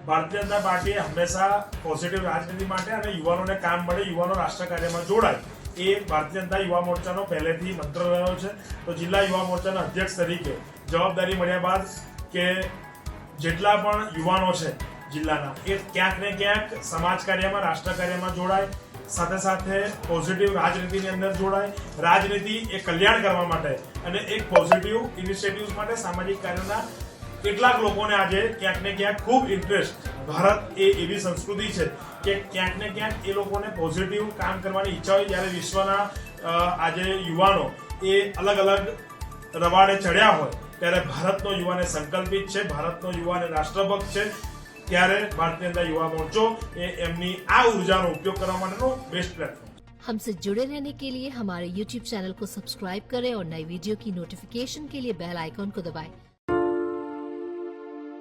ભારતીય જનતા પાર્ટીએ હંમેશા પોઝિટિવ રાજનીતિ માટે અને યુવાનોને કામ મળે, યુવાનો રાષ્ટ્ર કાર્યમાં જોડાય, એ ભારતીય જનતા યુવા મોરચાનો પહેલેથી મંત્ર રહ્યો છે. તો જિલ્લા યુવા મોરચાના અધ્યક્ષ તરીકે જવાબદારી મળ્યા બાદ કે જેટલા પણ યુવાનો છે જિલ્લાના, એ ક્યાંક ને ક્યાંક સમાજ કાર્યમાં, રાષ્ટ્ર કાર્યમાં જોડાય, સાથે સાથે પોઝિટિવ રાજનીતિની અંદર જોડાય. રાજનીતિ એ કલ્યાણ કરવા માટે અને એક પોઝિટિવ ઇનિશિયેટિવ્સ માટે, સામાજિક કાર્યના કેટલાક લોકોને આજે ક્યાંક ને ક્યાંક ખૂબ ઇન્ટરેસ્ટ. ભારત એ એવી સંસ્કૃતિ છે કે ક્યાંક ને ક્યાંક એ લોકોને પોઝિટિવ કામ કરવાની ઈચ્છા હોય. જ્યારે વિશ્વના આજે યુવાનો એ અલગ અલગ રવાડે ચડ્યા હોય, ત્યારે ભારતનો યુવાન સંકલ્પિત છે, ભારતનો યુવાન રાષ્ટ્રભક્ત છે. ત્યારે ભારતીય જનતા युवा मोर्चो एमनी आ ऊर्जाનો उपयोग કરવા માટેનો बेस्ट प्लेटफॉर्म. हमसे जुड़े रहने के लिए हमारे YouTube चैनल को सब्सक्राइब करें और नई वीडियो की नोटिफिकेशन के लिए बेल आइकॉन को दबाएं.